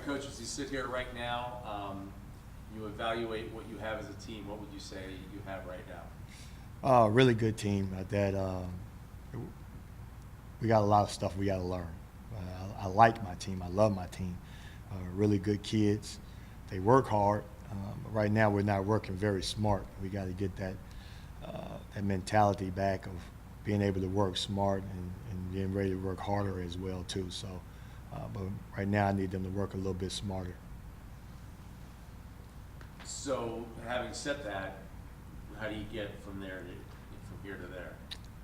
right, Coach, as you sit here right now, you evaluate what you have as a team, what would you say you have right now? Really good team. We got a lot of stuff we got to learn. I like my team. I love my team. Really good kids. They work hard. But right now we're not working very smart. We got to get that mentality back of being able to work smart and being ready to work harder as well too. So, but right now I need them to work a little bit smarter. So, having said that, how do you get from here to there?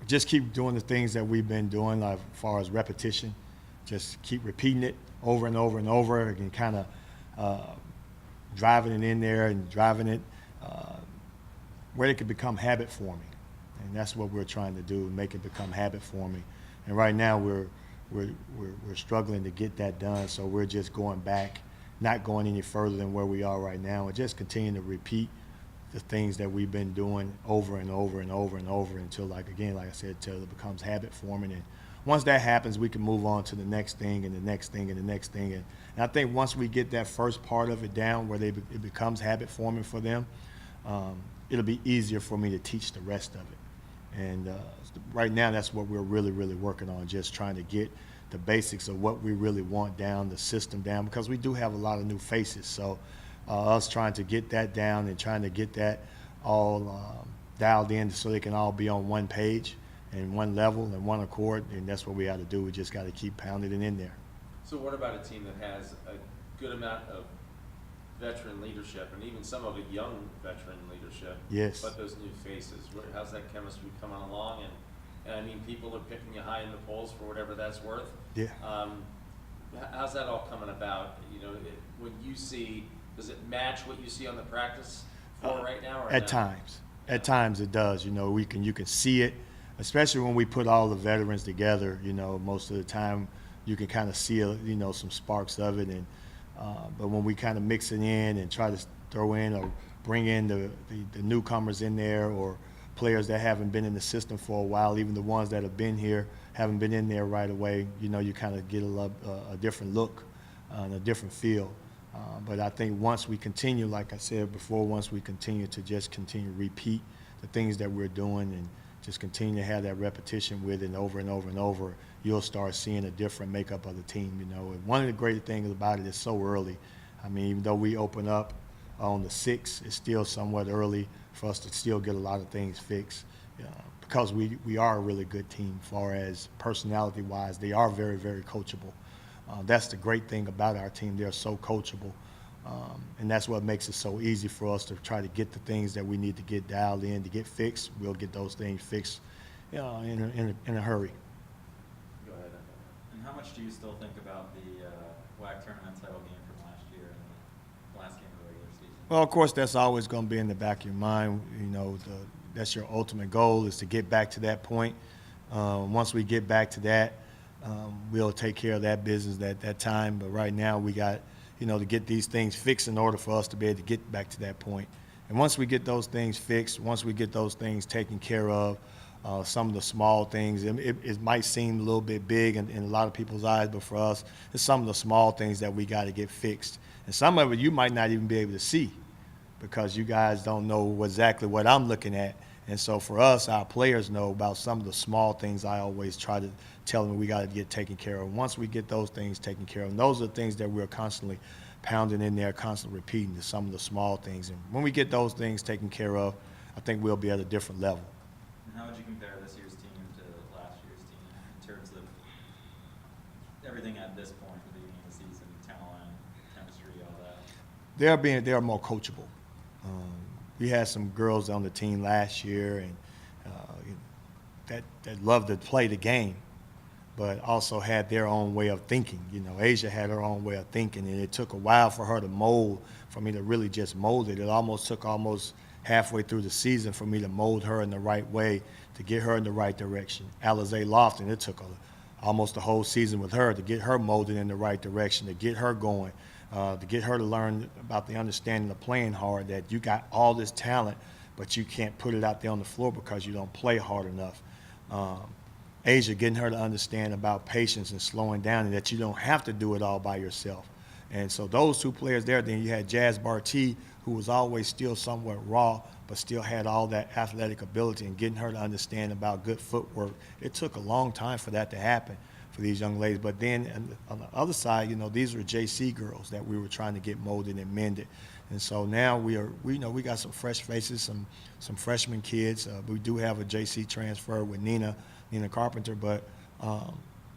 Just keep doing the things that we've been doing, like as far as repetition. Just keep repeating it over and over and over, and kind of driving it in there and driving it where it could become habit forming. And that's what we're trying to do, make it become habit forming. And right now we're struggling to get that done, so we're just going back, not going any further than where we are right now, and just continuing to repeat the things that we've been doing over and over and over and over until, like I said, until it becomes habit forming. And once that happens, we can move on to the next thing and the next thing and the next thing. And I think once we get that first part of it down where it becomes habit forming for them, it'll be easier for me to teach the rest of it. And right now, that's what we're really, really working on, just trying to get the basics of what we really want down, the system down, because we do have a lot of new faces. So us trying to get that down and trying to get that all dialed in so they can all be on one page and one level and one accord, and that's what we got to do. We just got to keep pounding it in there. So what about a team that has a good amount of veteran leadership, and even some of it young veteran leadership? Yes. But those new faces, how's that chemistry coming along? And I mean, people are picking you high in the polls for whatever that's worth. Yeah. How's that all coming about? You know, when you see, does it match what you see on the practice floor right now? Or at times. At times it does. You know, you can see it, especially when we put all the veterans together. You know, most of the time you can kind of see, some sparks of it. And but when we kind of mix it in and try to throw in or bring in the newcomers in there, or players that haven't been in the system for a while, even the ones that have been here haven't been in there right away, you kind of get a different look and a different feel. But I think once we continue, like I said before, once we continue to repeat the things that we're doing and just continue to have that repetition with it over and over and over, you'll start seeing a different makeup of the team. And one of the great things about it is so early. I mean, even though we open up on the 6th, it's still somewhat early for us to still get a lot of things fixed, because we are a really good team as far as personality-wise. They are very, very coachable. That's the great thing about our team. They're so coachable. And that's what makes it so easy for us to try to get the things that we need to get dialed in, to get fixed. We'll get those things fixed in a hurry. Go ahead. And how much do you still think about the WAC tournament title game from last year and the last game of the regular season? Well, of course, that's always going to be in the back of your mind. That's your ultimate goal, is to get back to that point. Once we get back to that, we'll take care of that business at that time. But right now we got, to get these things fixed in order for us to be able to get back to that point. And once we get those things fixed, once we get those things taken care of, some of the small things, it might seem a little bit big in a lot of people's eyes, but for us, it's some of the small things that we got to get fixed. And some of it you might not even be able to see, because you guys don't know exactly what I'm looking at. And so for us, our players know about some of the small things I always try to tell them we got to get taken care of. Once we get those things taken care of, and those are the things that we're constantly pounding in there, constantly repeating, to some of the small things. And when we get those things taken care of, I think we'll be at a different level. And how would you compare this year's team to last year's team in terms of everything at this point, the beginning of the season, talent, chemistry, all that? They're more coachable. We had some girls on the team last year and that loved to play the game, but also had their own way of thinking. Asia had her own way of thinking, and it took a while for her to mold, for me to really just mold it. It took almost halfway through the season for me to mold her in the right way, to get her in the right direction. Alizé Lofton, it took almost the whole season with her to get her molded in the right direction, to get her going. To get her to learn about the understanding of playing hard, that you got all this talent, but you can't put it out there on the floor because you don't play hard enough. Asia, getting her to understand about patience and slowing down, and that you don't have to do it all by yourself. And so those two players there, then you had Jazz Barty, who was always still somewhat raw, but still had all that athletic ability, and getting her to understand about good footwork. It took a long time for that to happen for these young ladies. But then on the other side, these were JC girls that we were trying to get molded and mended. And so now we got some fresh faces, some freshman kids. We do have a JC transfer with Nina Carpenter, but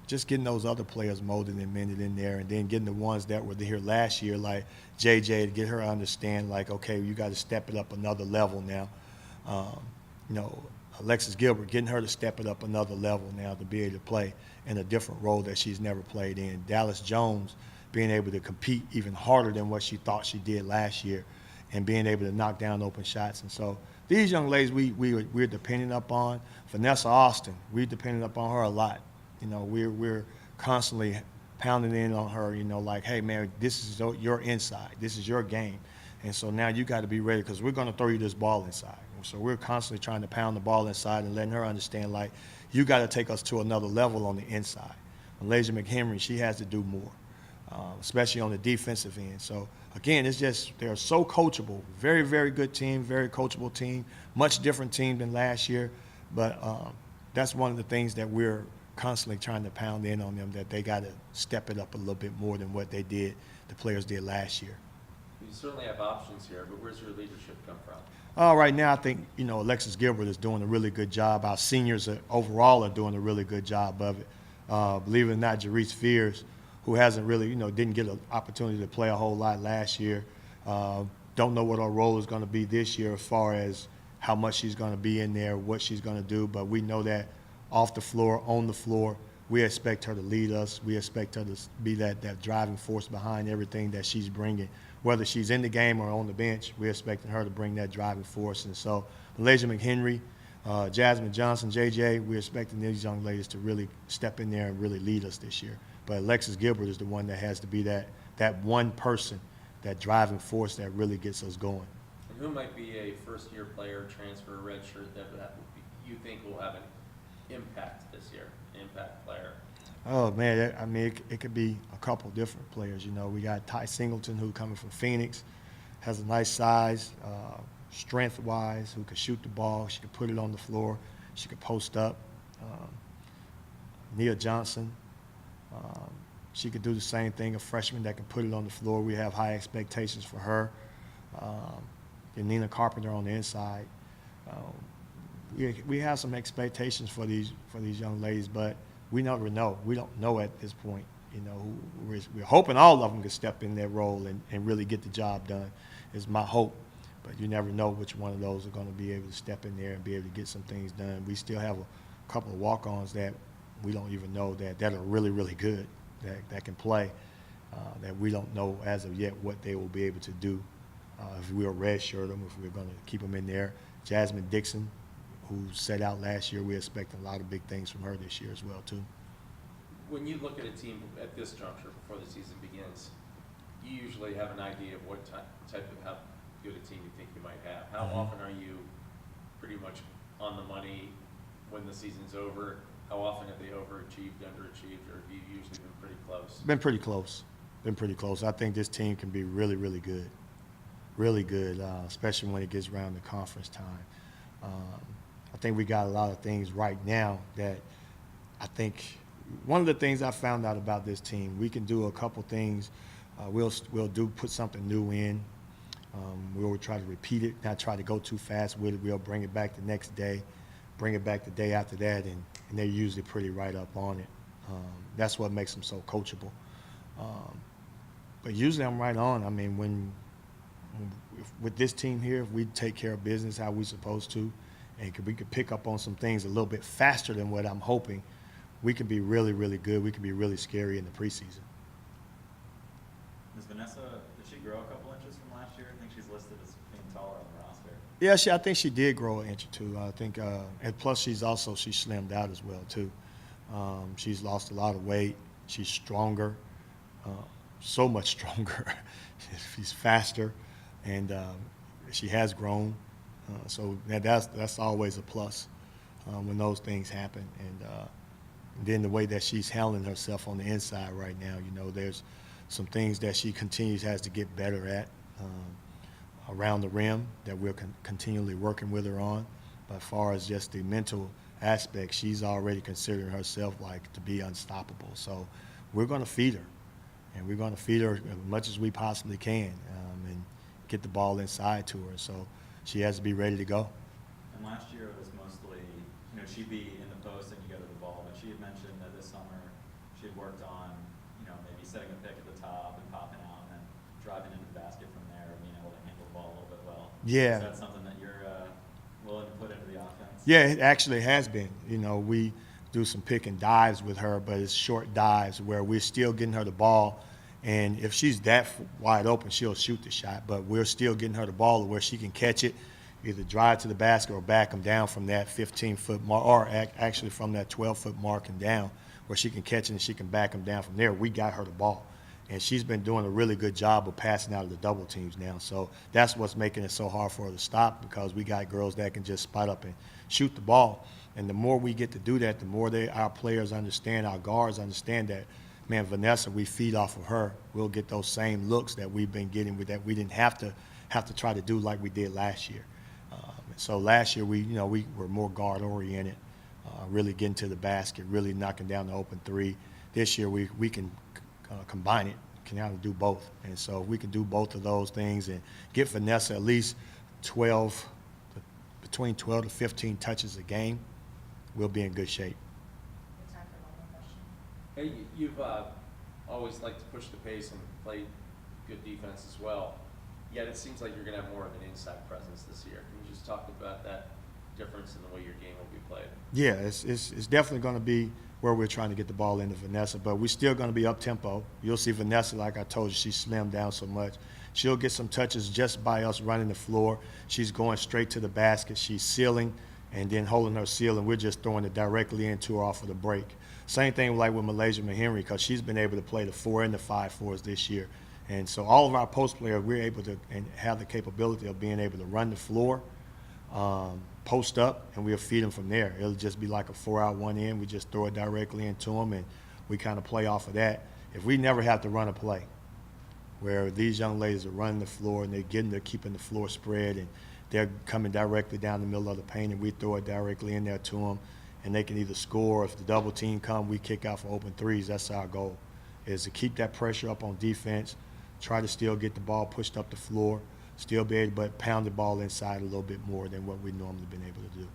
just getting those other players molded and mended in there, and then getting the ones that were here last year, like JJ, to get her to understand, like, okay, you got to step it up another level now. Alexis Gilbert, getting her to step it up another level now to be able to play in a different role that she's never played in. Dallas Jones, being able to compete even harder than what she thought she did last year, and being able to knock down open shots. And so these young ladies we're depending upon. Vanessa Austin, we're depending upon her a lot. We're constantly pounding in on her, like, hey, man, this is your inside. This is your game. And so now you got to be ready, because we're going to throw you this ball inside. So we're constantly trying to pound the ball inside and letting her understand, like, you got to take us to another level on the inside. Malaysia McHenry, she has to do more, especially on the defensive end. So, again, it's just they're so coachable. Very, very good team, very coachable team, much different team than last year. But that's one of the things that we're constantly trying to pound in on them, that they got to step it up a little bit more than what the players did last year. You certainly have options here, but where's your leadership come from? Right now, I think, Alexis Gilbert is doing a really good job. Our seniors overall are doing a really good job of it. Believe it or not, Jerice Fears, who hasn't really, didn't get an opportunity to play a whole lot last year, don't know what her role is going to be this year as far as how much she's going to be in there, what she's going to do. But we know that off the floor, on the floor, we expect her to lead us. We expect her to be that driving force behind everything that she's bringing. Whether she's in the game or on the bench, we're expecting her to bring that driving force. And so Malaysia McHenry, Jasmine Johnson, JJ, we're expecting these young ladies to really step in there and really lead us this year. But Alexis Gilbert is the one that has to be that one person, that driving force that really gets us going. And who might be a first-year player, transfer, redshirt, that you think will have an impact this year, impact player? Oh, man, I mean, it could be a couple different players. We got Ty Singleton, who coming from Phoenix, has a nice size, strength-wise, who can shoot the ball. She can put it on the floor. She can post up. Nia Johnson, she could do the same thing, a freshman that can put it on the floor. We have high expectations for her. And Nina Carpenter on the inside. We have some expectations for these young ladies, but we never know. We don't know at this point. We're hoping all of them can step in their role and really get the job done, is my hope. But you never know which one of those are going to be able to step in there and be able to get some things done. We still have a couple of walk-ons that we don't even know that are really, really good, that can play, that we don't know as of yet what they will be able to do. If we'll redshirt them, if we're going to keep them in there. Jasmine Dixon, who set out last year, we expect a lot of big things from her this year as well, too. When you look at a team at this juncture before the season begins, you usually have an idea of what type of how good a team you think you might have. How often are you pretty much on the money when the season's over? How often have they overachieved, underachieved, or have you usually been pretty close? Been pretty close. I think this team can be really, really good. Really good, especially when it gets around the conference time. I think we got a lot of things right now that I think one of the things I found out about this team, we can do a couple things. We'll put something new in. We'll try to repeat it, not try to go too fast with it. We'll bring it back the next day, bring it back the day after that, and they're usually pretty right up on it. That's what makes them so coachable. But usually I'm right on. I mean, with this team here, if we take care of business how we're supposed to, and we could pick up on some things a little bit faster than what I'm hoping, we could be really, really good. We could be really scary in the preseason. Ms. Vanessa, did she grow a couple inches from last year? I think she's listed as being taller on the roster. Yeah, I think she did grow an inch or two. I think, and plus she's slimmed out as well too. She's lost a lot of weight. She's stronger, so much stronger. She's faster, and she has grown. So that's always a plus when those things happen. And then the way that she's handling herself on the inside right now, there's some things that she has to get better at around the rim that we're continually working with her on. But as far as just the mental aspect, she's already considering herself like to be unstoppable. So we're going to feed her, and we're going to feed her as much as we possibly can and get the ball inside to her. So she has to be ready to go. And last year it was mostly, she'd be in the post and you go to the ball, but she had mentioned that this summer she had worked on, maybe setting a pick at the top and popping out and then driving into the basket from there and being able to handle the ball a little bit well. Yeah. Is that something that you're willing to put into the offense? Yeah, it actually has been. We do some pick and dives with her, but it's short dives where we're still getting her the ball. And if she's that wide open, she'll shoot the shot. But we're still getting her the ball where she can catch it, either drive to the basket or back them down from that 15-foot mark, or actually from that 12-foot mark and down, where she can catch it and she can back them down from there. We got her the ball. And she's been doing a really good job of passing out of the double teams now. So that's what's making it so hard for her to stop, because we got girls that can just spot up and shoot the ball. And the more we get to do that, the more our players understand, our guards understand that, man, Vanessa, we feed off of her. We'll get those same looks that we've been getting with that we didn't have to try to do like we did last year. So last year we were more guard oriented, really getting to the basket, really knocking down the open three. This year we can combine it, can now do both. And so if we can do both of those things and get Vanessa at least between 12 to 15 touches a game, we'll be in good shape. Time for one more question. Hey, you've always liked to push the pace and play good defense as well, yet it seems like you're going to have more of an inside presence this year. Can you just talk about that difference in the way your game will be played? Yeah, it's definitely going to be where we're trying to get the ball into Vanessa, but we're still going to be up-tempo. You'll see Vanessa, like I told you, she's slimmed down so much. She'll get some touches just by us running the floor. She's going straight to the basket. She's sealing and then holding her seal, and we're just throwing it directly into her off of the break. Same thing like with Malaysia McHenry, because she's been able to play the 4 and the 5 for us this year. And so all of our post players, we're able to and have the capability of being able to run the floor, post up, and we'll feed them from there. It'll just be like a 4-out, 1 in. We just throw it directly into them, and we kind of play off of that. If we never have to run a play, where these young ladies are running the floor and they're keeping the floor spread, and they're coming directly down the middle of the paint, and we throw it directly in there to them, and they can either score. If the double team come, we kick out for open threes. That's our goal, is to keep that pressure up on defense, try to still get the ball pushed up the floor, still be able to pound the ball inside a little bit more than what we've normally been able to do.